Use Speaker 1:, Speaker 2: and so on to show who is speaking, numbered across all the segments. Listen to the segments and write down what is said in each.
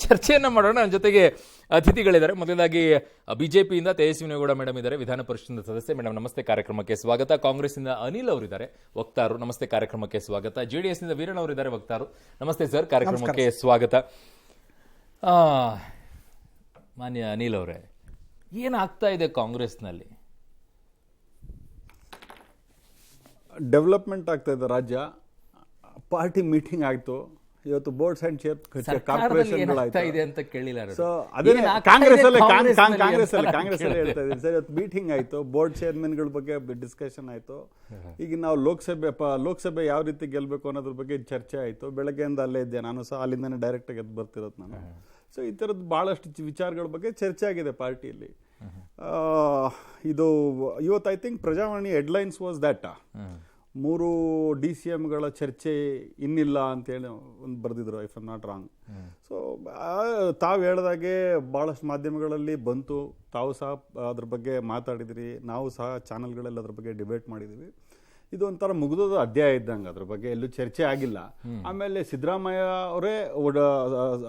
Speaker 1: ಚರ್ಚೆಯನ್ನು ಮಾಡೋಣ. ನನ್ನ ಜೊತೆಗೆ ಅತಿಥಿಗಳಿದ್ದಾರೆ. ಮೊದಲಾಗಿ ಬಿಜೆಪಿಯಿಂದ ತೇಜಸ್ವಿನಿಗೌಡ ಮೇಡಮ್ ಇದ್ದಾರೆ, ವಿಧಾನ ಪರಿಷತ್ನ ಸದಸ್ಯ. ಮೇಡಮ್ ನಮಸ್ತೆ, ಕಾರ್ಯಕ್ರಮಕ್ಕೆ ಸ್ವಾಗತ. ಕಾಂಗ್ರೆಸ್ನಿಂದ ಅನಿಲ್ ಅವರಿದ್ದಾರೆ, ವಕ್ತಾರು. ನಮಸ್ತೆ, ಕಾರ್ಯಕ್ರಮಕ್ಕೆ ಸ್ವಾಗತ. ಜೆಡಿಎಸ್ನಿಂದ ವೀರಣ್ಣ ಅವರಿದ್ದಾರೆ, ವಕ್ತಾರು. ನಮಸ್ತೆ ಸರ್, ಕಾರ್ಯಕ್ರಮಕ್ಕೆ ಸ್ವಾಗತ. ಮಾನ್ಯ ಅನಿಲ್ ಅವರೇ, ಏನಾಗ್ತಾ ಇದೆ ಕಾಂಗ್ರೆಸ್ನಲ್ಲಿ?
Speaker 2: ಡೆವಲಪ್ಮೆಂಟ್ ಆಗ್ತಾ ಇದೆ ರಾಜ್ಯ. ಪಾರ್ಟಿ ಮೀಟಿಂಗ್ ಆಯ್ತು ಇವತ್ತು, ಬೋರ್ಡ್ಸ್ ಅಂಡ್ ಚೇರ್ ಕಾರ್ಪೊರೇಷನ್ಗಳಾಯ್ತು. ಸೊ ಅದೇ ಕಾಂಗ್ರೆಸ್ ಅಲ್ಲಿ ಹೇಳ್ತಾ ಇದ್ದೀನಿ ಸರ್. ಇವತ್ತು ಮೀಟಿಂಗ್ ಆಯ್ತು, ಬೋರ್ಡ್ ಚೇರ್ಮನ್ಗಳ ಬಗ್ಗೆ ಡಿಸ್ಕಷನ್ ಆಯ್ತು. ಈಗ ನಾವು ಲೋಕಸಭೆ ಯಾವ ರೀತಿ ಗೆಲ್ಬೇಕು ಅನ್ನೋದ್ರ ಬಗ್ಗೆ ಚರ್ಚೆ ಆಯ್ತು. ಬೆಳಗ್ಗೆಯಿಂದ ಅಲ್ಲೇ ಇದ್ದೆ ನಾನು ಸಹ, ಅಲ್ಲಿಂದಾನೆ ಡೈರೆಕ್ಟ್ ಆಗಿ ಎದ್ದು ಬರ್ತಿರೋದು ನಾನು. ಸೊ ಈ ಥರದ್ದು ಭಾಳಷ್ಟು ವಿಚಾರಗಳ ಬಗ್ಗೆ ಚರ್ಚೆ ಆಗಿದೆ ಪಾರ್ಟಿಯಲ್ಲಿ. ಇದು ಇವತ್ತು I think Prajavani headlines was that 3 DCMಗಳ ಚರ್ಚೆ ಇನ್ನಿಲ್ಲ ಅಂತೇಳಿ ಒಂದು ಬರೆದಿದ್ರು, if I am not wrong. So ತಾವು ಹೇಳ್ದಾಗೆ ಭಾಳಷ್ಟು ಮಾಧ್ಯಮಗಳಲ್ಲಿ ಬಂತು, ತಾವು ಸಹ ಅದ್ರ ಬಗ್ಗೆ ಮಾತಾಡಿದ್ರಿ, ನಾವು ಸಹ ಚಾನಲ್ಗಳಲ್ಲಿ ಅದ್ರ ಬಗ್ಗೆ ಡಿಬೇಟ್ ಮಾಡಿದ್ದೀವಿ. ಇದು ಒಂಥರ ಮುಗಿದೋದ ಅಧ್ಯಾಯ ಇದ್ದಂಗೆ, ಅದ್ರ ಬಗ್ಗೆ ಎಲ್ಲೂ ಚರ್ಚೆ ಆಗಿಲ್ಲ. ಆಮೇಲೆ ಸಿದ್ದರಾಮಯ್ಯ ಅವರೇ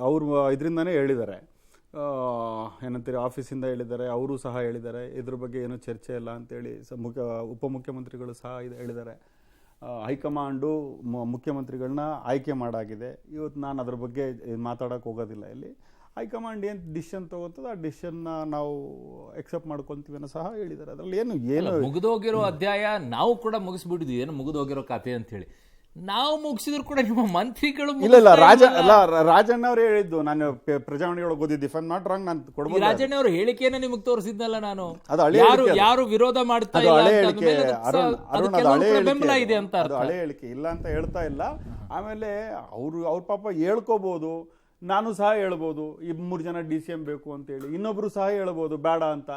Speaker 2: ಅವ್ರು ಇದರಿಂದನೇ ಹೇಳಿದ್ದಾರೆ, ಏನಂತೀರಿ, ಆಫೀಸಿಂದ ಹೇಳಿದ್ದಾರೆ, ಅವರು ಸಹ ಹೇಳಿದ್ದಾರೆ ಇದ್ರ ಬಗ್ಗೆ ಏನೂ ಚರ್ಚೆ ಇಲ್ಲ ಅಂತೇಳಿ. ಉಪಮುಖ್ಯಮಂತ್ರಿಗಳು ಸಹ ಹೇಳಿದ್ದಾರೆ. ಹೈಕಮಾಂಡು ಮುಖ್ಯಮಂತ್ರಿಗಳನ್ನ ಆಯ್ಕೆ ಮಾಡಾಗಿದೆ. ಇವತ್ತು ನಾನು ಅದ್ರ ಬಗ್ಗೆ ಮಾತಾಡೋಕೆ ಹೋಗೋದಿಲ್ಲ. ಇಲ್ಲಿ ಹೈಕಮಾಂಡ್ ಏನು ಡಿಸಿಷನ್ ತಗೋತದ ಆ ಡಿಸಿಷನ್ನ ನಾವು ಎಕ್ಸೆಪ್ಟ್ ಮಾಡ್ಕೊತೀವಿ ಅನ್ನೋ ಸಹ ಹೇಳಿದ್ದಾರೆ. ಅದರಲ್ಲಿ ಏನು
Speaker 1: ಮುಗಿದೋಗಿರೋ ಅಧ್ಯಾಯ ನಾವು ಕೂಡ ಮುಗಿಸ್ಬಿಟ್ಟಿದ್ವಿ, ಏನು ಮುಗಿದೋಗಿರೋ ಕತೆ ಅಂತ ಹೇಳಿ. ನಾವು ಮುಗಿಸಿದ್ರು ಕೂಡ ನಿಮ್ಮ ಮಂತ್ರಿಗಳು
Speaker 2: ಇಲ್ಲ ರಾಜಣ್ಣ ಅವ್ರು ಹೇಳಿದ್ದು, ನಾನು ಪ್ರಜಾವಾಣಿಯೊಳಗೆ ಓದಿದ್ದು, if I am not wrong, ನಾನು ಕೊಡ್ಬೋದು.
Speaker 1: ರಾಜಣ್ಣ ಅವ್ರ ಹೇಳಿಕೆಯನ್ನ ನಿಮಗೆ ತೋರಿಸಿದ್ನಲ್ಲ ನಾನು. ಯಾರು ವಿರೋಧ ಮಾಡ್ತಾ ಇಲ್ಲ, ಬೆಂಬಲ ಇದೆ ಅಂತ.
Speaker 2: ಅದು ಹಳೆ ಹೇಳಿಕೆ, ಇಲ್ಲ ಅಂತ ಹೇಳ್ತಾ ಇಲ್ಲ. ಆಮೇಲೆ ಅವ್ರ ಪಾಪ ಹೇಳ್ಕೋಬಹುದು, ನಾನು ಸಹ ಹೇಳ್ಬೋದು ಈ 3 ಜನ DCM ಬೇಕು ಅಂತೇಳಿ, ಇನ್ನೊಬ್ರು ಸಹ ಹೇಳ್ಬೋದು ಬೇಡ ಅಂತ.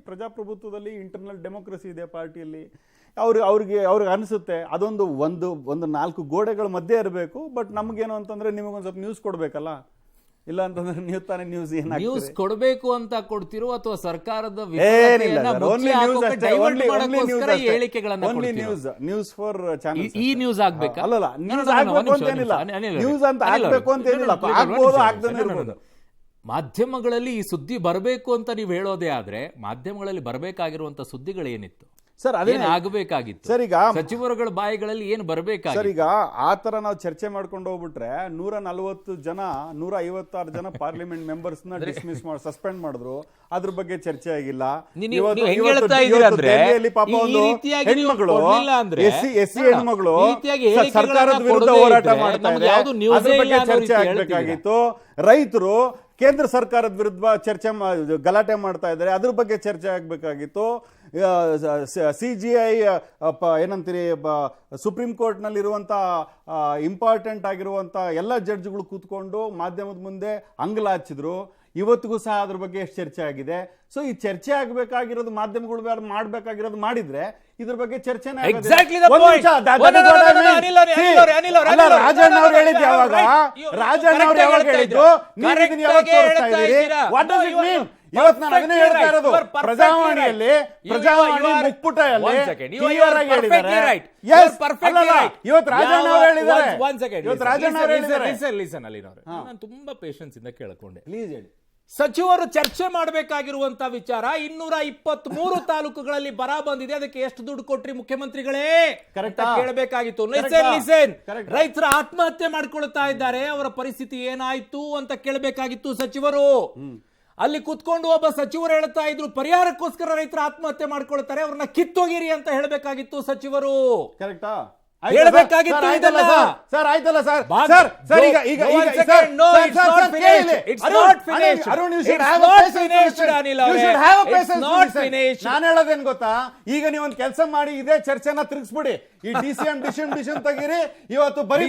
Speaker 2: ಪ್ರಜಾಪ್ರಭುತ್ವದಲ್ಲಿ ಇಂಟರ್ನಲ್ ಡೆಮೋಕ್ರಸಿ ಇದೆ ಪಾರ್ಟಿಯಲ್ಲಿ. ಅವ್ರಿಗೆ ಅನಿಸುತ್ತೆ ಅದೊಂದು ಒಂದು 4 ಗೋಡೆಗಳ ಮಧ್ಯೆ ಇರಬೇಕು. ಬಟ್ ನಮಗೇನು ಅಂತಂದ್ರೆ ನಿಮಗೊಂದು ಸ್ವಲ್ಪ ನ್ಯೂಸ್ ಕೊಡ್ಬೇಕಲ್ಲ, ಇಲ್ಲ ಅಂತಂದ್ರೆ ನೀವು ತಾನೇ ನ್ಯೂಸ್
Speaker 1: ಕೊಡಬೇಕು ಅಂತ ಕೊಡ್ತಿರೋ ಅಥವಾ ಸರ್ಕಾರದ
Speaker 2: ನ್ಯೂಸ್ ಫಾರ್ ಚಾನಲ್
Speaker 1: ಈ ನ್ಯೂಸ್ ಆಗ್ಬೇಕಾ?
Speaker 2: ಅಲ್ಲಲ್ಲ, ನ್ಯೂಸ್ ಆಗ್ಬೇಕು ಅಂತೇನಿಲ್ಲ, ನ್ಯೂಸ್ ಅಂತ ಆಗ್ಬೇಕು ಅಂತೇನಿಲ್ಲ, ಆಗ್ಬೋದು ಆಗ್ತಾನೆ ಇರ್ಬೋದು.
Speaker 1: ಮಾಧ್ಯಮಗಳಲ್ಲಿ ಈ ಸುದ್ದಿ ಬರಬೇಕು ಅಂತ ನೀವು ಹೇಳೋದೇ ಆದ್ರೆ, ಮಾಧ್ಯಮಗಳಲ್ಲಿ ಬರಬೇಕಾಗಿರುವಂತ ಸುದ್ದಿಗಳೇನಿತ್ತು
Speaker 2: ಸರ್, ಅದೇನು
Speaker 1: ಆಗಬೇಕಾಗಿತ್ತು
Speaker 2: ಸರ್? ಈಗ
Speaker 1: ಸಚಿವರುಗಳ ಬಾಯಿಗಳಲ್ಲಿ ಏನು ಬರಬೇಕಾಗಿತ್ತು
Speaker 2: ಸರ್? ಈಗ ಆ ತರ ನಾವು ಚರ್ಚೆ ಮಾಡ್ಕೊಂಡು ಹೋಗ್ಬಿಟ್ರೆ 156 ಜನ ಪಾರ್ಲಿಮೆಂಟ್ ಮೆಂಬರ್ಸ್ ನ ಡಿಸ್ಮಿಸ್ ಮಾಡಿ ಸಸ್ಪೆಂಡ್ ಮಾಡಿದ್ರು. ಅದ್ರ ಬಗ್ಗೆ ಚರ್ಚೆ ಆಗಿಲ್ಲ. ಪಾಪ ಒಂದು ಹೆಣ್ಮಗಳು, ಎಸ್ಸಿ ಹೆಣ್ಮಗಳು ಸರ್ಕಾರದ ವಿರುದ್ಧ ಹೋರಾಟ ಮಾಡ್ತಾ ಇದ್ದಾರೆ, ಅದ್ರ ಬಗ್ಗೆ ಚರ್ಚೆ ಆಗ್ಬೇಕಾಗಿತ್ತು. ರೈತರು ಕೇಂದ್ರ ಸರ್ಕಾರದ ವಿರುದ್ಧ ಗಲಾಟೆ ಮಾಡ್ತಾ ಇದ್ದಾರೆ, ಅದ್ರ ಬಗ್ಗೆ ಚರ್ಚೆ ಆಗ್ಬೇಕಾಗಿತ್ತು. CGI ಏನಂತೀರಿ, ಸುಪ್ರೀಂ ಕೋರ್ಟ್ ನಲ್ಲಿ ಇರುವಂತ ಇಂಪಾರ್ಟೆಂಟ್ ಆಗಿರುವಂತ ಎಲ್ಲ ಜಡ್ಜ್ಗಳು ಕೂತ್ಕೊಂಡು ಮಾಧ್ಯಮದ ಮುಂದೆ ಅಂಗಲಾಚಿದ್ರು. ಇವತ್ತಿಗೂ ಸಹ ಅದ್ರ ಬಗ್ಗೆ ಎಷ್ಟು ಚರ್ಚೆ ಆಗಿದೆ. ಸೊ ಈ ಚರ್ಚೆ ಆಗ್ಬೇಕಾಗಿರೋದು ಮಾಧ್ಯಮಗಳು ಮಾಡ್ಬೇಕಾಗಿರೋದು ಮಾಡಿದ್ರೆ ಇದ್ರ ಬಗ್ಗೆ ಚರ್ಚೆನೇ ರಾಜಣ್ಣ ಅವ್ರು ಹೇಳಿದ್ದು ಯಾವಾಗ? ರಾಜಣ್ಣ ಅವ್ರು ಯಾವಾಗ ಹೇಳಿದ್ದು? ಇವತ್ತು ನಾನು ಅದನ್ನೇ ಹೇಳ್ತಾ ಇರೋದು. ಪ್ರಜಾವಾಣಿಯಲ್ಲಿ ಮುಕ್ಪುಟದಲ್ಲಿ ಇವತ್ತು ರಾಜಣ್ಣ ಅವರು ಹೇಳಿದ್ದಾರೆ.
Speaker 1: ನಾನು ತುಂಬಾ ಪೇಷನ್ಸ್ ಇಂದ ಕೇಳ್ಕೊಂಡೆ. ಪ್ಲೀಸ್ ಹೇಳಿ. ಸಚಿವರು ಚರ್ಚೆ ಮಾಡಬೇಕಾಗಿರುವಂತ ವಿಚಾರ, 223 ತಾಲೂಕುಗಳಲ್ಲಿ ಬರ ಬಂದಿದೆ, ಅದಕ್ಕೆ ಎಷ್ಟು ದುಡ್ಡು ಕೊಟ್ರಿ ಮುಖ್ಯಮಂತ್ರಿಗಳೇ ಕರೆಕ್ಟ್ ಕೇಳಬೇಕಾಗಿತ್ತು. ರೈತರ ಆತ್ಮಹತ್ಯೆ ಮಾಡ್ಕೊಳ್ತಾ ಇದ್ದಾರೆ, ಅವರ ಪರಿಸ್ಥಿತಿ ಏನಾಯ್ತು ಅಂತ ಕೇಳಬೇಕಾಗಿತ್ತು ಸಚಿವರು. ಅಲ್ಲಿ ಕುತ್ಕೊಂಡು ಒಬ್ಬ ಸಚಿವರು ಹೇಳ್ತಾ ಇದ್ರು ಪರಿಹಾರಕ್ಕೋಸ್ಕರ ರೈತರ ಆತ್ಮಹತ್ಯೆ ಮಾಡ್ಕೊಳ್ತಾರೆ, ಅವ್ರನ್ನ ಕಿತ್ತೋಗಿರಿ ಅಂತ ಹೇಳಬೇಕಾಗಿತ್ತು ಸಚಿವರು.
Speaker 2: ಕರೆಕ್ಟಾ?
Speaker 1: ಹೇಳಬೇಕಾಗಿತ್ತು ಇದೆಲ್ಲ.
Speaker 2: ಸರ್ ಆಯ್ತಲ್ಲ ಸರ್. ನಾನು ಹೇಳೋದೇನ್ ಗೊತ್ತಾ, ಈಗ ನೀವೊಂದು ಕೆಲಸ ಮಾಡಿ, ಇದೇ ಚರ್ಚೆನ ತಿರುಗಿಸ್ಬಿಡಿ. ಈ DCM ತೆಗೀರಿ. ಇವತ್ತು ಬರೀ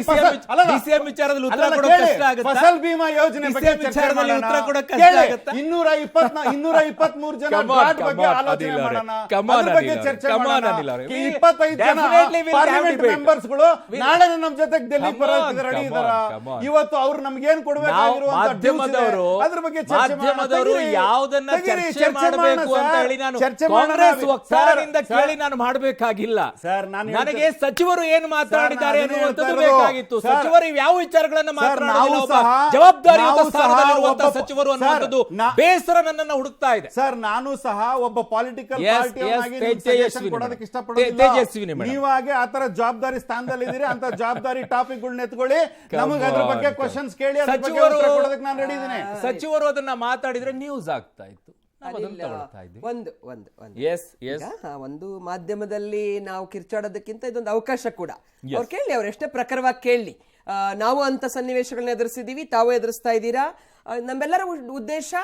Speaker 1: DCM ವಿಚಾರದಲ್ಲಿ ಉತ್ತರ ಕೊಡೋಕೆ ಕಷ್ಟ ಆಗುತ್ತೆ.
Speaker 2: ಫಸಲ್ ಬಿಮಾ ಯೋಜನೆ ಬಗ್ಗೆ ವಿಚಾರದಲ್ಲಿ ಉತ್ತರ ಕೊಡೋಕೆ ಕಷ್ಟ ಆಗುತ್ತೆ. 223 ಜನ ಘಾಟ್ ಬಗ್ಗೆ ಆಲೋಚನೆ ಮಾಡೋಣ, ಅದ್ರ ಬಗ್ಗೆ ಚರ್ಚೆ ಮಾಡೋಣ. 25 ಜನ ಪಾರ್ಲಿಮೆಂಟ್ ಮೆಂಬರ್ಸ್ಗಳು ನಾಳೆ ನಮ್ಮ ಜೊತೆಗೆ ಡೆಲ್ಲಿ ಬರೋಕೆ ರೆಡಿ ಇದಾರ. ಇವತ್ತು ಅವ್ರು ನಮ್ಗೆ ಏನ್ ಕೊಡ್ಬೇಕಾಗಿರುವಂತ
Speaker 1: ಮಾಧ್ಯಮದವರು
Speaker 2: ಅದ್ರ ಬಗ್ಗೆ ಚರ್ಚೆ
Speaker 1: ಮಾಧ್ಯಮದವರು
Speaker 2: ತೆಗೀರಿ.
Speaker 1: ಯಾವುದನ್ನ
Speaker 2: ತೆಗೀರಿ,
Speaker 1: ಚರ್ಚೆ
Speaker 2: ಚರ್ಚೆ
Speaker 1: ಮಾಡಬೇಕು
Speaker 2: ಮಾಡೋಣ
Speaker 1: ಅಂತ
Speaker 2: ಸರ್.
Speaker 1: ಹೇಳಿ ನಾನು
Speaker 2: ಚರ್ಚೆ ಮಾಡೋಣ.
Speaker 1: ಕಾಂಗ್ರೆಸ್ ವಕ್ತಾರರಿಂದ
Speaker 2: ಸರ್,
Speaker 1: ಕೇಳಿ ನಾನು ಮಾಡಬೇಕಾಗಿಲ್ಲ.
Speaker 2: ಸರ್, ನಾನು
Speaker 1: ನನಗೆ ಸಚಿವರು ಏನು ಮಾತನಾಡಿದ್ದಾರೆ
Speaker 2: ನಾನು
Speaker 1: ಅನ್ನುವಂಥದ್ದು
Speaker 2: ಹೇಳ್ತಾ ಇರೋದು.
Speaker 1: ಬೇಕಾಗಿತ್ತು.
Speaker 2: ಸರ್,
Speaker 1: ಸಚಿವರು ಯಾವ ವಿಚಾರಗಳನ್ನ
Speaker 2: ಸರ್,
Speaker 1: ಮಾತನಾಡಿಲ್ಲ,
Speaker 2: ನಾವು
Speaker 1: ಒಬ್ಬ
Speaker 2: ಸಹ-
Speaker 1: ಜವಾಬ್ದಾರಿಯುತ
Speaker 2: ನಾವು ಸಹ
Speaker 1: ಸ್ಥಾನದಲ್ಲಿರುವಂತಹ
Speaker 2: ಒಬ್ಬ-
Speaker 1: ಸಚಿವರು
Speaker 2: ಸರ್,
Speaker 1: ಅನ್ನುವಂಥದ್ದು ಬೇಸರ ನನ್ನನ್ನು ಹುಡುಕ್ತಾ ಇದೆ.
Speaker 2: ಸರ್, ನಾನು ಸಹ ಒಬ್ಬ ಪಾಲಿಟಿಕಲ್
Speaker 1: Yes,
Speaker 2: ಪಾರ್ಟಿಯವನಾಗಿ
Speaker 1: yes,
Speaker 2: ನಿಮ್ಗೆ
Speaker 1: ತೇಜಸ್ವಿನಿ
Speaker 2: ಸಜೆಷನ್ ಕೊಡೋದಕ್ಕೆ
Speaker 1: ಮೇಡಮ್.
Speaker 2: ಇಷ್ಟಪಡೋದಿಲ್ಲ.
Speaker 1: ತೇಜಸ್ವಿನಿ ಮೇಡಮ್.
Speaker 2: ನೀವಾಗೆ ಆತರ ಜವಾಬ್ದಾರಿ ಸ್ಥಾನದಲ್ಲಿ ಇದ್ದೀರಿ, ಅಂತ ಜವಾಬ್ದಾರಿ ಟಾಪಿಕ್ ಗಳನ್ನ ಎತ್ಕೊಳ್ಳಿ, ನಮಗೆ ಅದ್ರ ಬಗ್ಗೆ ಕ್ವಶನ್ಸ್ ಕೇಳಿ, ಅದ್ರ ಬಗ್ಗೆ ಉತ್ತರ ಕೊಡೋದಕ್ಕೆ ನಾನು ರೆಡಿ ಇದ್ದೀನಿ.
Speaker 1: ಸಚಿವರು ಅದನ್ನ ಮಾತಾಡಿದ್ರೆ ನ್ಯೂಸ್ ಆಗ್ತಾ ಇತ್ತು. ನಾವು ಅದನ್ನ ತಗೊಳ್ತಾ ಇದ್ವಿ.
Speaker 3: ಒಂದು ಮಾಧ್ಯಮದಲ್ಲಿ ನಾವು ಕಿರ್ಚಾಡೋದಕ್ಕಿಂತ ಇದೊಂದು ಅವಕಾಶ ಕೂಡ. ಅವ್ರು ಕೇಳಿ, ಅವ್ರು ಎಷ್ಟೇ ಪ್ರಖರವಾಗಿ ಕೇಳಿ. ನಾವು ಅಂತ ಸನ್ನಿವೇಶಗಳನ್ನ ಎದುರಿಸಿದೀವಿ, ತಾವು ಎದುರಿಸ್ತಾ ಇದ್ದೀರಾ. ನಮ್ಮೆಲ್ಲರ ಉದ್ದೇಶ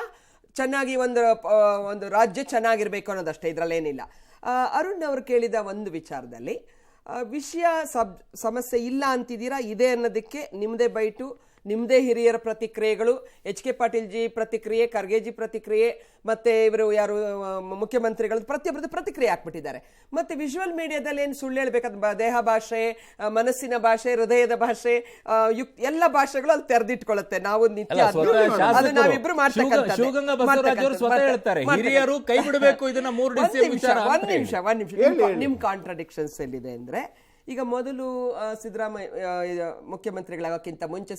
Speaker 3: ಚೆನ್ನಾಗಿ ಒಂದು ರಾಜ್ಯ ಚೆನ್ನಾಗಿರ್ಬೇಕು ಅನ್ನೋದಷ್ಟೇ, ಇದ್ರಲ್ಲೇನಿಲ್ಲ. ಅರುಣ್ ಅವರು ಕೇಳಿದ ಒಂದು ವಿಚಾರದಲ್ಲಿ ಸಮಸ್ಯೆ ಇಲ್ಲ ಅಂತಿದ್ದೀರಾ, ಇದೆ ಅನ್ನೋದಕ್ಕೆ ನಿಮ್ಮದೇ ಬೈಟು, ನಿಮ್ಮದೇ ಹಿರಿಯರ ಪ್ರತಿಕ್ರಿಯೆಗಳು, ಎಚ್ ಕೆ ಪಾಟೀಲ್ ಜಿ ಪ್ರತಿಕ್ರಿಯೆ, ಖರ್ಗೆ ಜಿ ಪ್ರತಿಕ್ರಿಯೆ, ಮತ್ತೆ ಇವರು ಯಾರು ಮುಖ್ಯಮಂತ್ರಿಗಳು ಪ್ರತಿಯೊಬ್ಬರದ್ದು ಪ್ರತಿಕ್ರಿಯೆ ಹಾಕ್ಬಿಟ್ಟಿದ್ದಾರೆ. ಮತ್ತೆ ವಿಜುವಲ್ ಮೀಡಿಯಾದಲ್ಲಿ ಏನು ಸುಳ್ಳು ಹೇಳ್ಬೇಕಾದ ದೇಹ ಭಾಷೆ, ಮನಸ್ಸಿನ ಭಾಷೆ, ಹೃದಯದ ಭಾಷೆ, ಎಲ್ಲ ಭಾಷೆಗಳು ಅಲ್ಲಿ ತೆರೆದಿಟ್ಕೊಳ್ಳುತ್ತೆ. ನಾವು ನಿತ್ಯ ಅದು ನಾವಿಬ್ರು
Speaker 1: ಹಿರಿಯರು ಕೈ ಬಿಡಬೇಕು ಇದನ್ನ.
Speaker 3: ಒಂದ್ ನಿಮಿಷ ನಿಮ್ ಕಾಂಟ್ರಾಡಿಕ್ಷನ್ಸ್ ಎಲ್ಲಿದೆ ಅಂದ್ರೆ, ಈಗ ಮೊದಲು ಸಿದ್ದರಾಮಯ್ಯ ಮುಖ್ಯಮಂತ್ರಿಗಳಾಗಕ್ಕಿಂತ ಮುಂಚೆ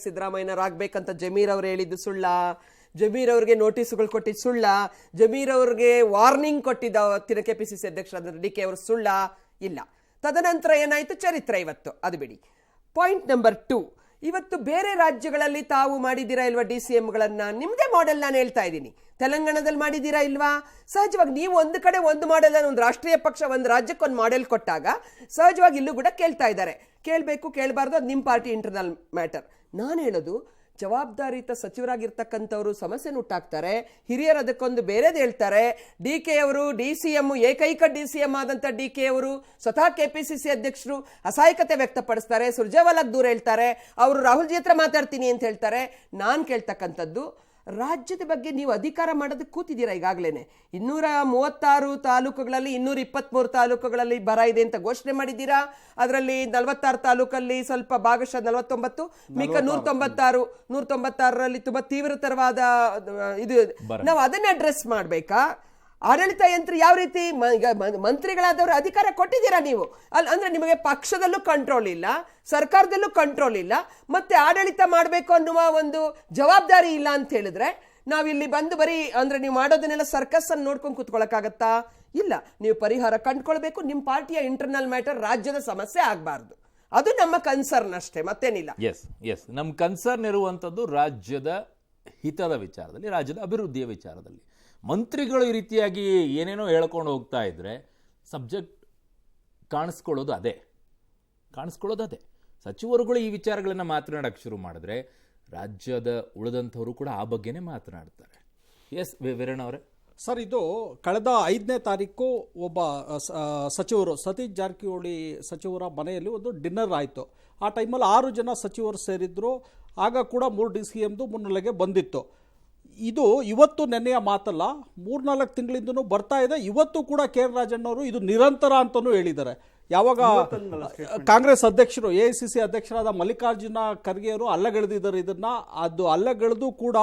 Speaker 3: ಸಿದ್ದರಾಮಯ್ಯನವರಾಗ್ಬೇಕಂತ ಜಮೀರ್ ಅವ್ರು ಹೇಳಿದ್ದು ಸುಳ್ಳ? ಜಮೀರ್ ಅವ್ರಿಗೆ ನೋಟಿಸ್ಗಳು ಕೊಟ್ಟಿದ್ದು ಸುಳ್ಳ? ಜಮೀರ್ ಅವ್ರಿಗೆ ವಾರ್ನಿಂಗ್ ಕೊಟ್ಟಿದ್ದ ಕೆಪಿಸಿಸಿ ಅಧ್ಯಕ್ಷರಾದ ಡಿ ಕೆ ಅವರು ಸುಳ್ಳ? ಇಲ್ಲ. ತದನಂತರ ಏನಾಯ್ತು? ಚರಿತ್ರೆ ಇವತ್ತು, ಅದು ಬಿಡಿ. ಪಾಯಿಂಟ್ ನಂಬರ್ 2, ಇವತ್ತು ಬೇರೆ ರಾಜ್ಯಗಳಲ್ಲಿ ತಾವು ಮಾಡಿದ್ದೀರಾ ಇಲ್ವಾ DCMಗಳನ್ನ? ನಿಮ್ದೇ ಮಾಡೆಲ್ ನಾನು ಹೇಳ್ತಾ ಇದ್ದೀನಿ. ತೆಲಂಗಾಣದಲ್ಲಿ ಮಾಡಿದ್ದೀರಾ ಇಲ್ವಾ? ಸಹಜವಾಗಿ ನೀವು ಒಂದು ಕಡೆ ಒಂದು ಮಾಡೆಲ್, ಒಂದು ರಾಷ್ಟ್ರೀಯ ಪಕ್ಷ ಒಂದು ರಾಜ್ಯಕ್ಕೆ ಒಂದು ಮಾಡೆಲ್ ಕೊಟ್ಟಾಗ ಸಹಜವಾಗಿ ಇಲ್ಲೂ ಕೂಡ ಕೇಳ್ತಾ ಇದ್ದಾರೆ. ಕೇಳಬೇಕು ಕೇಳಬಾರ್ದು, ಅದು ನಿಮ್ಮ ಪಾರ್ಟಿ ಇಂಟರ್ನಲ್ ಮ್ಯಾಟರ್. ನಾನು ಹೇಳೋದು, ಜವಾಬ್ದಾರಿಯುತ ಸಚಿವರಾಗಿರ್ತಕ್ಕಂಥವ್ರು ಸಮಸ್ಯೆ ಹುಟ್ಟಾಕ್ತಾರೆ, ಹಿರಿಯರು ಅದಕ್ಕೊಂದು ಬೇರೆದು ಹೇಳ್ತಾರೆ. DK ಅವರು DCM, ಏಕೈಕ DCM ಆದಂಥ DK ಅವರು ಸ್ವತಃ KPCC ಅಧ್ಯಕ್ಷರು ಅಸಹಾಯಕತೆ ವ್ಯಕ್ತಪಡಿಸ್ತಾರೆ, ಸುರ್ಜೇವಾಲಾಗ್ ದೂರ ಹೇಳ್ತಾರೆ, ಅವರು ರಾಹುಲ್ ಜಿ ಹತ್ರ ಮಾತಾಡ್ತೀನಿ ಅಂತ ಹೇಳ್ತಾರೆ. ನಾನು ಕೇಳ್ತಕ್ಕಂಥದ್ದು, ರಾಜ್ಯದ ಬಗ್ಗೆ ನೀವು ಅಧಿಕಾರ ಮಾಡೋದಕ್ಕೆ ಕೂತಿದ್ದೀರಾ ಈಗಾಗಲೇ. 236 ತಾಲೂಕುಗಳಲ್ಲಿ 223 ತಾಲೂಕುಗಳಲ್ಲಿ ಬರ ಇದೆ ಅಂತ ಘೋಷಣೆ ಮಾಡಿದ್ದೀರಾ. ಅದರಲ್ಲಿ 46 ತಾಲೂಕಲ್ಲಿ ಸ್ವಲ್ಪ ಭಾಗಶಃ 49, ಮಿಕ್ಕ 196ರಲ್ಲಿ ತುಂಬಾ ತೀವ್ರತರವಾದ ಇದು. ನಾವು ಅದನ್ನ ಅಡ್ರೆಸ್ ಮಾಡ್ಬೇಕಾ? ಆಡಳಿತ ಯಂತ್ರ ಯಾವ ರೀತಿ, ಮಂತ್ರಿಗಳಾದವರು ಅಧಿಕಾರ ಕೊಟ್ಟಿದ್ದೀರಾ ನೀವು ಅಂದ್ರೆ ನಿಮಗೆ ಪಕ್ಷದಲ್ಲೂ ಕಂಟ್ರೋಲ್ ಇಲ್ಲ, ಸರ್ಕಾರದಲ್ಲೂ ಕಂಟ್ರೋಲ್ ಇಲ್ಲ, ಮತ್ತೆ ಆಡಳಿತ ಮಾಡಬೇಕು ಅನ್ನುವ ಒಂದು ಜವಾಬ್ದಾರಿ ಇಲ್ಲ ಅಂತ ಹೇಳಿದ್ರೆ ನಾವಿಲ್ಲಿ ಬಂದು ಬರೀ ಅಂದ್ರೆ ನೀವು ಮಾಡೋದನ್ನೆಲ್ಲ ಸರ್ಕಸ್ ಅನ್ನು ನೋಡ್ಕೊಂಡು ಕೂತ್ಕೊಳ್ಳೋಕ್ಕಾಗತ್ತಾ? ಇಲ್ಲ. ನೀವು ಪರಿಹಾರ ಕಂಡುಕೊಳ್ಬೇಕು. ನಿಮ್ಮ ಪಾರ್ಟಿಯ ಇಂಟರ್ನಲ್ ಮ್ಯಾಟರ್ ರಾಜ್ಯದ ಸಮಸ್ಯೆ ಆಗಬಾರ್ದು. ಅದು ನಮ್ಮ ಕನ್ಸರ್ನ್ ಅಷ್ಟೇ, ಮತ್ತೇನಿಲ್ಲ.
Speaker 1: ಎಸ್ ನಮ್ಮ ಕನ್ಸರ್ನ್ ಇರುವಂಥದ್ದು ರಾಜ್ಯದ ಹಿತದ ವಿಚಾರದಲ್ಲಿ, ರಾಜ್ಯದ ಅಭಿವೃದ್ಧಿಯ ವಿಚಾರದಲ್ಲಿ. ಮಂತ್ರಿಗಳು ಈ ರೀತಿಯಾಗಿ ಏನೇನೋ ಹೇಳ್ಕೊಂಡು ಹೋಗ್ತಾ ಇದ್ರೆ ಸಬ್ಜೆಕ್ಟ್ ಕಾಣಿಸ್ಕೊಳ್ಳೋದು ಅದೇ. ಸಚಿವರುಗಳು ಈ ವಿಚಾರಗಳನ್ನು ಮಾತನಾಡಕ್ಕೆ ಶುರು ಮಾಡಿದ್ರೆ ರಾಜ್ಯದ ಉಳಿದಂಥವರು ಕೂಡ ಆ ಬಗ್ಗೆನೇ ಮಾತನಾಡ್ತಾರೆ. ಎಸ್ ವೀರಣ್ಣ ಅವರೇ.
Speaker 4: ಸರ್, ಇದು ಕಳೆದ 5ನೇ ತಾರೀಕು ಒಬ್ಬ ಸಚಿವರು ಸತೀಶ್ ಜಾರಕಿಹೊಳಿ ಸಚಿವರ ಮನೆಯಲ್ಲಿ ಒಂದು ಡಿನ್ನರ್ ಆಯಿತು. ಆ ಟೈಮಲ್ಲಿ 6 ಜನ ಸಚಿವರು ಸೇರಿದ್ರು. ಆಗ ಕೂಡ 3 DCMದು ಮುನ್ನೆಲೆಗೆ ಬಂದಿತ್ತು. ಇದು ಇವತ್ತು ನೆನ್ನೆಯ ಮಾತಲ್ಲ, 3-4 ತಿಂಗಳಿಂದನೂ ಬರ್ತಾ ಇದೆ. ಇವತ್ತು ಕೂಡ ಕೆ ರಾಜಣ್ಣವರು ಇದು ನಿರಂತರ ಅಂತಲೂ ಹೇಳಿದ್ದಾರೆ. ಯಾವಾಗ ಕಾಂಗ್ರೆಸ್ ಅಧ್ಯಕ್ಷರು AICC ಅಧ್ಯಕ್ಷರಾದ ಮಲ್ಲಿಕಾರ್ಜುನ ಖರ್ಗೆಯವರು ಅಲ್ಲಗೆಳೆದಿದ್ದಾರೆ ಇದನ್ನ, ಅದು ಅಲ್ಲಗೆಳೆದು ಕೂಡ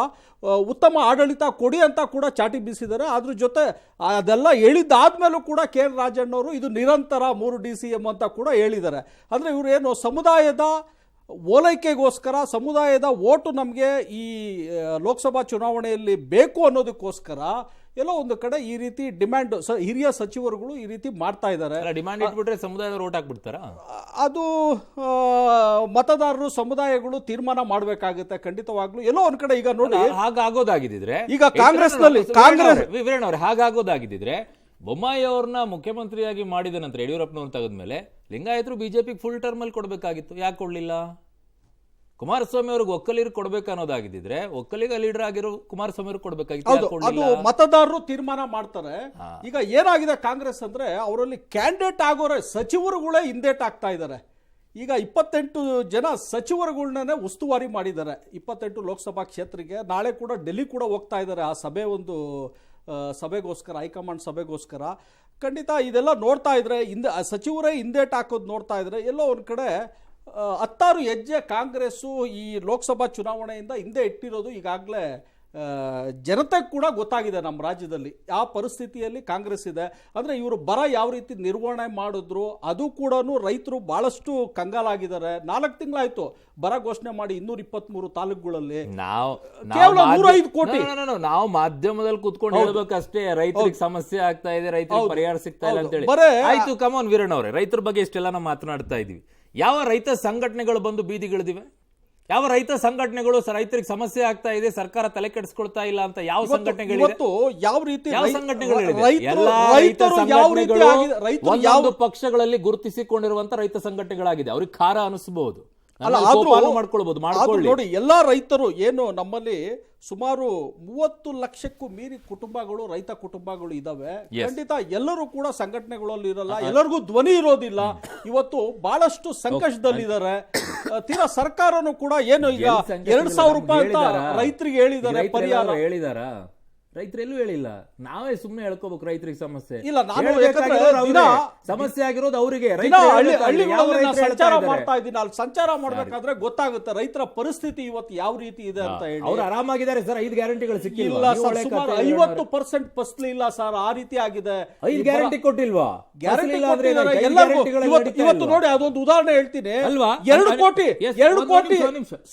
Speaker 4: ಉತ್ತಮ ಆಡಳಿತ ಕೊಡಿ ಅಂತ ಕೂಡ ಚಾಟಿ ಬೀಸಿದ್ದಾರೆ. ಅದ್ರ ಜೊತೆ ಅದೆಲ್ಲ ಹೇಳಿದ್ದಾದ್ಮೇಲೂ ಕೂಡ ಕೆ ರಾಜಣ್ಣವರು ಇದು ನಿರಂತರ 3 DCM ಅಂತ ಕೂಡ ಹೇಳಿದ್ದಾರೆ. ಅಂದರೆ ಇವರು ಏನು ಸಮುದಾಯದ ಓಲೈಕೆಗೋಸ್ಕರ, ಸಮುದಾಯದ ಓಟು ನಮಗೆ ಈ ಲೋಕಸಭಾ ಚುನಾವಣೆಯಲ್ಲಿ ಬೇಕು ಅನ್ನೋದಕ್ಕೋಸ್ಕರ ಎಲ್ಲೋ ಒಂದು ಕಡೆ ಈ ರೀತಿ ಡಿಮ್ಯಾಂಡ್ ಹಿರಿಯ ಸಚಿವರುಗಳು ಈ ರೀತಿ ಮಾಡ್ತಾ ಇದ್ದಾರೆ.
Speaker 1: ಡಿಮ್ಯಾಂಡ್ ಇಟ್ಬಿಟ್ರೆ ಸಮುದಾಯದ ಓಟ್ ಹಾಕ್ಬಿಡ್ತಾರ? ಅದು
Speaker 4: ಮತದಾರರು ಸಮುದಾಯಗಳು ತೀರ್ಮಾನ ಮಾಡಬೇಕಾಗುತ್ತೆ ಖಂಡಿತವಾಗ್ಲೂ. ಎಲ್ಲೋ ಒಂದ್ ಕಡೆ ಈಗ ನೋಡಿ,
Speaker 1: ಹಾಗಾಗೋದಾಗಿದ್ದಿದ್ರೆ
Speaker 4: ಈಗ ಕಾಂಗ್ರೆಸ್ನಲ್ಲಿ
Speaker 1: ವೀರಣ್ಣ ಅವ್ರೆ, ಹಾಗಾಗೋದಾಗಿದ್ದಿದ್ರೆ ಬೊಮ್ಮಾಯಿ ಅವ್ರನ್ನ ಮುಖ್ಯಮಂತ್ರಿಯಾಗಿ ಮಾಡಿದ ನಂತರ ಯಡಿಯೂರಪ್ಪನವ್ರನ್ನ ತೆಗೆದ್ಮೇಲೆ ಲಿಂಗಾಯತರು ಬಿಜೆಪಿಗೆ ಫುಲ್ ಟರ್ಮ್ ಅಲ್ಲಿ ಕೊಡ್ಬೇಕಾಗಿತ್ತು. ಯಾಕೆ ಕೊಡ್ಲಿಲ್ಲ? ಕುಮಾರಸ್ವಾಮಿ ಅವ್ರಿಗೆ ಒಕ್ಕಲಿಗರು ಕೊಡ್ಬೇಕು ಅನ್ನೋದಾಗಿದ್ದಿದ್ರೆ ಒಕ್ಕಲಿಗ ಲೀಡರ್ ಆಗಿರೋ ಕುಮಾರಸ್ವಾಮಿ ಅವ್ರಿಗೆ ಕೊಡ್ಬೇಕಾಗಿತ್ತು.
Speaker 4: ಅದು ಮತದಾರರು ತೀರ್ಮಾನ ಮಾಡ್ತಾರೆ. ಈಗ ಏನಾಗಿದೆ ಕಾಂಗ್ರೆಸ್ ಅಂದ್ರೆ, ಅವರಲ್ಲಿ ಕ್ಯಾಂಡಿಡೇಟ್ ಆಗೋರೆ ಸಚಿವರುಗಳೇ ಹಿಂದೇಟ್ ಆಗ್ತಾ ಇದ್ದಾರೆ. ಈಗ 28 ಜನ ಸಚಿವರುಗಳನ್ನೇ ಉಸ್ತುವಾರಿ ಮಾಡಿದ್ದಾರೆ 28 ಲೋಕಸಭಾ ಕ್ಷೇತ್ರಕ್ಕೆ. ನಾಳೆ ಕೂಡ ಡೆಲ್ಲಿ ಕೂಡ ಹೋಗ್ತಾ ಇದ್ದಾರೆ ಆ ಸಭೆಗೋಸ್ಕರ, ಹೈಕಮಾಂಡ್ ಸಭೆಗೋಸ್ಕರ. ಖಂಡಿತ ಇದೆಲ್ಲ ನೋಡ್ತಾ ಇದ್ರೆ ಸಚಿವರೇ ಹಿಂದೇಟ್ ಹಾಕೋದು ನೋಡ್ತಾ ಇದ್ರೆ ಎಲ್ಲೋ ಒಂದು ಕಡೆ 10 ಹೆಜ್ಜೆ ಕಾಂಗ್ರೆಸ್ಸು ಈ ಲೋಕಸಭಾ ಚುನಾವಣೆಯಿಂದ ಹಿಂದೆ ಇಟ್ಟಿರೋದು ಈಗಾಗಲೇ ಜನತೆ ಕೂಡ ಗೊತ್ತಾಗಿದೆ. ನಮ್ಮ ರಾಜ್ಯದಲ್ಲಿ ಆ ಪರಿಸ್ಥಿತಿಯಲ್ಲಿ ಕಾಂಗ್ರೆಸ್ ಇದೆ. ಅಂದರೆ ಇವರು ಬರ ಯಾವ ರೀತಿ ನಿರ್ವಹಣೆ ಮಾಡಿದ್ರು ಅದು ಕೂಡ ರೈತರು ಬಹಳಷ್ಟು ಕಂಗಾಲಾಗಿದ್ದಾರೆ. 4 ತಿಂಗಳಾಯ್ತು ಬರ ಘೋಷಣೆ ಮಾಡಿ 223 ತಾಲೂಕುಗಳಲ್ಲಿ ಕೇವಲ 105 ಕೋಟಿ.
Speaker 1: ನಾವು ಮಾಧ್ಯಮದಲ್ಲಿ ಕೂತ್ಕೊಂಡು ಹೇಳ್ಬೇಕಷ್ಟೇ, ರೈತರಿಗೆ ಸಮಸ್ಯೆ ಆಗ್ತಾ ಇದೆ, ರೈತರಿಗೆ ಪರಿಹಾರ ಸಿಗ್ತಾ ಇಲ್ಲ ಅಂತ ಹೇಳಿ. ಆಯ್ತು, ಕಮಾನ್ ವೀರಣ್ಣ ಅವರೇ, ರೈತರ ಬಗ್ಗೆ ಇಷ್ಟೆಲ್ಲ ನಾವು ಮಾತನಾಡ್ತಾ ಇದೀವಿ. ಯಾವ ರೈತ ಸಂಘಟನೆಗಳು ಬಂದು ಬೀದಿಗಿಳಿದಿವೆ? ಯಾವ ರೈತ ಸಂಘಟನೆಗಳು ರೈತರಿಗೆ ಸಮಸ್ಯೆ ಆಗ್ತಾ ಇದೆ, ಸರ್ಕಾರ ತಲೆ ಕೆಡಿಸ್ಕೊಳ್ತಾ ಇಲ್ಲ ಅಂತ ಯಾವ ಸಂಘಟನೆಗಳಿವೆ?
Speaker 4: ಯಾವ ರೀತಿ
Speaker 1: ಯಾವ ಸಂಘಟನೆಗಳಿವೆ? ಎಲ್ಲಾ ರೈತ ಸಂಘಟನೆಗಳು ಒಂದೊಂದು ಪಕ್ಷಗಳಲ್ಲಿ ಗುರುತಿಸಿಕೊಂಡಿರುವಂತ ರೈತ ಸಂಘಟನೆಗಳಾಗಿದೆ. ಅವ್ರಿಗೆ ಖಾರ ಅನಿಸಬಹುದು, ಮಾಡ್ಕೊಳ್ಬಹುದು, ಮಾಡ್ಕೊಳ್ಳಿ.
Speaker 4: ನೋಡಿ, ಎಲ್ಲಾ ರೈತರು ಏನು ನಮ್ಮಲ್ಲಿ ಸುಮಾರು 30 ಲಕ್ಷಕ್ಕೂ ಮೀರಿ ಕುಟುಂಬಗಳು, ರೈತ ಕುಟುಂಬಗಳು ಇದಾವೆ. ಖಂಡಿತ ಎಲ್ಲರೂ ಕೂಡ ಸಂಘಟನೆಗಳಲ್ಲಿ ಇರಲ್ಲ, ಎಲ್ಲರಿಗೂ ಧ್ವನಿ ಇರೋದಿಲ್ಲ. ಇವತ್ತು ಬಹಳಷ್ಟು ಸಂಕಷ್ಟದಲ್ಲಿದ್ದಾರೆ. ತೀರಾ ಸರ್ಕಾರನು ಕೂಡ ಏನು ಈಗ 2,000 ರೂಪಾಯಿ ಅಂತ ರೈತರಿಗೆ ಹೇಳಿದ್ದಾರೆ ಪರಿಹಾರ.
Speaker 1: ಹೇಳಿದಾರ? ರೈತರೆಲ್ಲೂ ಹೇಳಿಲ್ಲ. ನಾವೇ ಸುಮ್ಮನೆ ಹೇಳ್ಕೋಬೇಕು ರೈತರಿಗೆ ಸಮಸ್ಯೆ
Speaker 4: ಇಲ್ಲ. ನಾನು
Speaker 1: ಸಮಸ್ಯೆ ಆಗಿರೋದು ಅವರಿಗೆ.
Speaker 4: ಸಂಚಾರ ಮಾಡ್ತಾ ಇದ್ದೀನಿ, ಅಲ್ಲಿ ಸಂಚಾರ ಮಾಡ್ಬೇಕಾದ್ರೆ ಗೊತ್ತಾಗುತ್ತೆ ರೈತರ ಪರಿಸ್ಥಿತಿ ಇವತ್ತು ಯಾವ ರೀತಿ ಇದೆ ಅಂತ ಹೇಳಿ.
Speaker 1: ಅವ್ರು ಆರಾಮಾಗಿದ್ದಾರೆ ಸರ್. 5 ಗ್ಯಾರಂಟಿಗಳು ಸಿಕ್ಕಿಲ್ಲ.
Speaker 4: ಸುಮಾರು 50% ಫಸಲು ಇಲ್ಲ ಸರ್, ಆ ರೀತಿ ಆಗಿದೆ.
Speaker 1: 5 ಗ್ಯಾರಂಟಿ ಕೊಟ್ಟಿಲ್ವಾ?
Speaker 4: ಗ್ಯಾರಂಟಿ ಇವತ್ತು ನೋಡಿ, ಅದೊಂದು ಉದಾಹರಣೆ ಹೇಳ್ತೀನಿ
Speaker 1: ಅಲ್ವಾ.
Speaker 4: 2 ಕೋಟಿ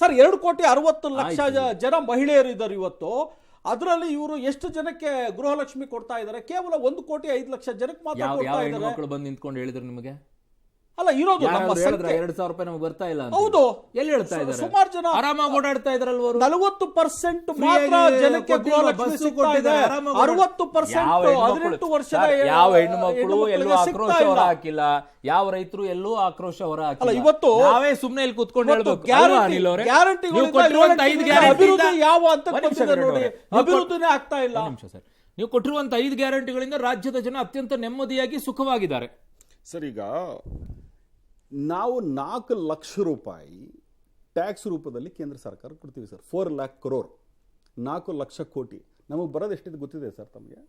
Speaker 4: ಸರ್, 2 ಕೋಟಿ 60 ಲಕ್ಷ ಜನ ಮಹಿಳೆಯರು ಇದ್ದಾರೆ ಇವತ್ತು. ಅದರಲ್ಲಿ ಇವರು ಎಷ್ಟು ಜನಕ್ಕೆ ಗೃಹಲಕ್ಷ್ಮಿ ಕೊಡ್ತಾ ಇದ್ದಾರೆ? ಕೇವಲ 1,05,00,000 ಜನಕ್ಕೆ ಮಾತ್ರ ಕೊಡ್ತಾ ಇದ್ದಾರೆ.
Speaker 1: ಮಕ್ಕಳು ಬಂದು ನಿಂತ್ಕೊಂಡು ಹೇಳಿದ್ರು ನಿಮಗೆ?
Speaker 4: ಅಲ್ಲ, ಇರೋದು ನಮ್ಮ
Speaker 1: 2,000 ರೂಪಾಯಿ ನಮಗೆ ಬರ್ತಾ ಇಲ್ಲ.
Speaker 4: ಹೌದು,
Speaker 1: ಎಲ್ಲಿ ಹೇಳ್ತಾ ಇದ್ದಾರೆ?
Speaker 4: ಸುಮಾರು ಜನ
Speaker 1: ಆರಾಮಾಗಿ ಓಡಾಡ್ತಾ ಇದ್ರಲ್ವ?
Speaker 4: 40% ಮಾತ್ರ ಜನಕ್ಕೆ ಗೃಹಲಕ್ಷ್ಮಿ ಸಿಗ್ತಾ ಇದೆ. 60% 18 ವರ್ಷದ
Speaker 1: ಯಾವ ಹೆಣ್ಣು ಮಕ್ಕಳು ಎಲ್ಲೂ ಆಕ್ರೋಶ ಹೊರ ಹಾಕಿಲ್ಲ, ಯಾವ ರೈತರು ಎಲ್ಲೂ ಆಕ್ರೋಶ ಹೊರ ಹಾಕಿಲ್ಲ.
Speaker 4: ಇವತ್ತು
Speaker 1: ನಾವೇ ಸುಮ್ಮನೆ ಇಲ್ಲಿ ಕೂತ್ಕೊಂಡು ಹೇಳ್ಬೇಕು.
Speaker 4: ಅಭಿವೃದ್ಧಿ ಯಾವ ಅಂತ ನೋಡಿ, ಅಭಿವೃದ್ಧಿನೇ ಆಗ್ತಾ ಇಲ್ಲ.
Speaker 1: ಸರ್, ನೀವು ಕೊಟ್ಟಿರುವಂತ 5 ಗ್ಯಾರಂಟಿಗಳಿಂದ ರಾಜ್ಯದ ಜನ ಅತ್ಯಂತ ನೆಮ್ಮದಿಯಾಗಿ ಸುಖವಾಗಿದ್ದಾರೆ.
Speaker 2: ಸರ್, ಈಗ ನಾವು 4 ಲಕ್ಷ ರೂಪಾಯಿ ಟ್ಯಾಕ್ಸ್ ರೂಪದಲ್ಲಿ ಕೇಂದ್ರ ಸರ್ಕಾರ ಕೊಡ್ತೀವಿ ಸರ್. 4 lakh crore, 4 ಲಕ್ಷ ಕೋಟಿ. ನಮಗೆ ಬರೋದು ಎಷ್ಟಿದೆ ಗೊತ್ತಿದೆ ಸರ್ ತಮಗೆ?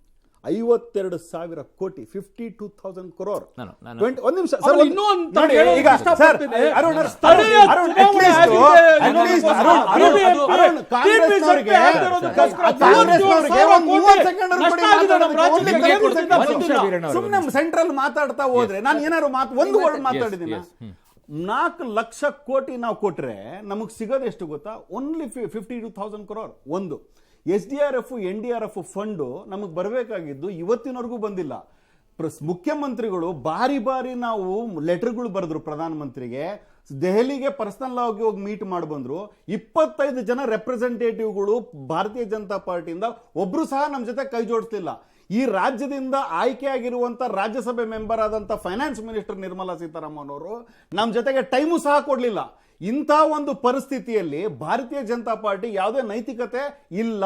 Speaker 2: 52,000 ಕೋಟಿ, 52,000 crore. ಒಂದು ನಿಮಿಷ ಸರ್, ಸುಮ್ಮನೆ ಸೆಂಟ್ರಲ್ ಮಾತಾಡ್ತಾ ಹೋದ್ರೆ ನಾನು ಏನಾದ್ರು ಒಂದು ವರ್ಡ್ ಮಾತಾಡಿದ್ದೀನಿ. 4 ಲಕ್ಷ ಕೋಟಿ ನಾವು ಕೊಟ್ರೆ ನಮಗ್ ಸಿಗೋದು ಎಷ್ಟು ಗೊತ್ತಾ? Only 52,000 crore. ಒಂದು SDRF NDRF ಫಂಡು ನಮಗೆ ಬರಬೇಕಾಗಿದ್ದು ಇವತ್ತಿನವರೆಗೂ ಬಂದಿಲ್ಲ. ಮುಖ್ಯಮಂತ್ರಿಗಳು ಬಾರಿ ನಾವು ಲೆಟರ್ಗಳು ಬರೆದ್ರು ಪ್ರಧಾನಮಂತ್ರಿಗೆ. ದೆಹಲಿಗೆ ಪರ್ಸನಲ್ ಆಗಿ ಹೋಗಿ ಮೀಟ್ ಮಾಡಿ ಬಂದ್ರು. 25 ಜನ ರೆಪ್ರೆಸೆಂಟೇಟಿವ್ಗಳು ಭಾರತೀಯ ಜನತಾ ಪಾರ್ಟಿಯಿಂದ ಒಬ್ರು ಸಹ ನಮ್ಮ ಜೊತೆ ಕೈ ಜೋಡಿಸಲಿಲ್ಲ. ಈ ರಾಜ್ಯದಿಂದ ಆಯ್ಕೆ ಆಗಿರುವಂತ ರಾಜ್ಯಸಭೆ ಮೆಂಬರ್ ಆದಂತ ಫೈನಾನ್ಸ್ ಮಿನಿಸ್ಟರ್ ನಿರ್ಮಲಾ ಸೀತಾರಾಮನ್ ಅವರು ನಮ್ಮ ಜೊತೆಗೆ ಟೈಮು ಸಹ ಕೊಡ್ಲಿಲ್ಲ. ಇಂಥ ಒಂದು ಪರಿಸ್ಥಿತಿಯಲ್ಲಿ ಭಾರತೀಯ ಜನತಾ ಪಾರ್ಟಿ ಯಾವುದೇ ನೈತಿಕತೆ ಇಲ್ಲ.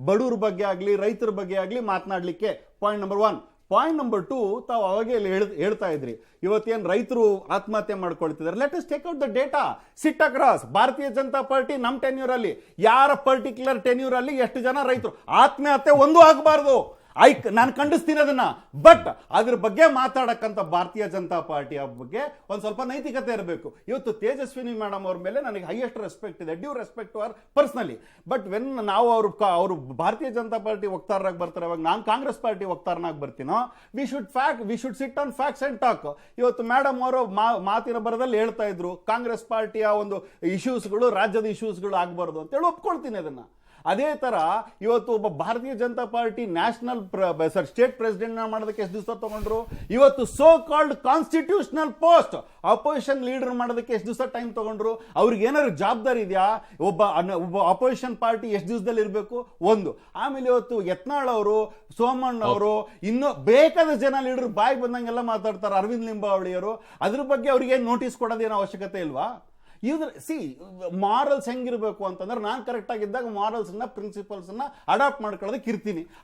Speaker 2: ಬಡವರ ಬಗ್ಗೆ ಆಗಲಿ ರೈತರ ಬಗ್ಗೆ ಆಗಲಿ ಮಾತನಾಡಲಿಕ್ಕೆ. Point number 1. ಪಾಯಿಂಟ್ ನಂಬರ್ 2, ತಾವು ಅವಾಗೇ ಹೇಳ್ತಾ ಇದ್ರಿ ಇವತ್ತೇನು ರೈತರು ಆತ್ಮಹತ್ಯೆ ಮಾಡ್ಕೊಳ್ತಿದ್ದಾರೆ. Let us take out the data, sit across. Bharatiya Janata party ನಮ್ಮ ಟೆನ್ಯೂರ್ ಅಲ್ಲಿ, ಯಾರ ಪರ್ಟಿಕ್ಯುಲರ್ ಟೆನ್ಯೂರ್ ಅಲ್ಲಿ ಎಷ್ಟು ಜನ ರೈತರು ಆತ್ಮಹತ್ಯೆ ಒಂದು ಆಗಬಾರ್ದು. ನಾನು ಖಂಡಿಸ್ತೀನಿ ಅದನ್ನ. ಬಟ್ ಅದ್ರ ಬಗ್ಗೆ ಮಾತಾಡಕ್ಕಂತ ಭಾರತೀಯ ಜನತಾ ಪಾರ್ಟಿಯ ಬಗ್ಗೆ ಒಂದ್ ಸ್ವಲ್ಪ ನೈತಿಕತೆ ಇರಬೇಕು. ಇವತ್ತು ತೇಜಸ್ವಿನಿ ಮೇಡಮ್ ಅವ್ರ ಮೇಲೆ ನನಗೆ ಹೈಯೆಸ್ಟ್ ರೆಸ್ಪೆಕ್ಟ್ ಇದೆ, ಡ್ಯೂ ರೆಸ್ಪೆಕ್ಟ್ ಅವರ್ ಪರ್ಸನಲಿ. ಬಟ್ ವೆನ್ ನಾವು ಅವರು ಭಾರತೀಯ ಜನತಾ ಪಾರ್ಟಿ ವಕ್ತಾರರಾಗಿ ಬರ್ತಾರೆ, ಅವಾಗ ನಾನು ಕಾಂಗ್ರೆಸ್ ಪಾರ್ಟಿ ವಕ್ತಾರನಾಗಿ ಬರ್ತೀನೋ, we should sit on facts and talk. ಇವತ್ತು ಮೇಡಮ್ ಅವರು ಮಾತಿನ ಬರದಲ್ಲಿ ಹೇಳ್ತಾ ಇದ್ರು ಕಾಂಗ್ರೆಸ್ ಪಾರ್ಟಿಯ ಒಂದು ಇಶ್ಯೂಸ್ಗಳು ರಾಜ್ಯದ ಇಶ್ಯೂಸ್ಗಳು ಆಗಬಾರ್ದು ಅಂತೇಳಿ ಒಪ್ಕೊಳ್ತೀನಿ ಅದನ್ನ. ಅದೇ ತರ ಇವತ್ತು ಒಬ್ಬ ಭಾರತೀಯ Janata party national state president ಮಾಡೋದಕ್ಕೆ ಎಷ್ಟು ದಿವಸ ತಗೊಂಡ್ರು? ಇವತ್ತು so called constitutional post opposition leader ಮಾಡೋದಕ್ಕೆ ಎಷ್ಟು ದಿವಸ ಟೈಮ್ ತಗೊಂಡ್ರು? ಅವ್ರಿಗೆ ಏನಾದ್ರು ಜವಾಬ್ದಾರಿ ಇದೆಯಾ? ಒಬ್ಬ ಅಪೋಸಿಷನ್ ಪಾರ್ಟಿ ಎಷ್ಟು ದಿವಸದಲ್ಲಿ ಇರಬೇಕು? ಒಂದು. ಆಮೇಲೆ ಇವತ್ತು ಯತ್ನಾಳ್ ಅವರು, ಸೋಮಣ್ಣ ಅವರು, ಇನ್ನೂ ಬೇಕಾದ ಜನ ಲೀಡರ್ ಬಾಯಿ ಬಂದಂಗೆಲ್ಲ ಮಾತಾಡ್ತಾರೆ. ಅರವಿಂದ್ ಲಿಂಬಾವಳಿ ಅವರು, ಅದ್ರ ಬಗ್ಗೆ ಅವ್ರಿಗೆ ನೋಟಿಸ್ ಕೊಡೋದೇನೋ ಅವಶ್ಯಕತೆ ಇಲ್ವಾ? ಮಾರಲ್ಸ್ ಹೆಂಗಿರ್ಬೇಕು ಅಂತಂದ್ರೆ, ನಾನು ಕರೆಕ್ಟ್ ಆಗಿದ್ದಾಗ ಮಾರಲ್ಸ್ ಪ್ರಿನ್ಸಿಪಲ್ಸ್ ಅಡಾಪ್ಟ್ ಮಾಡ್ಕೊಳ್ಳೋದಕ್ಕೆ ಇರ್ತೀನಿ.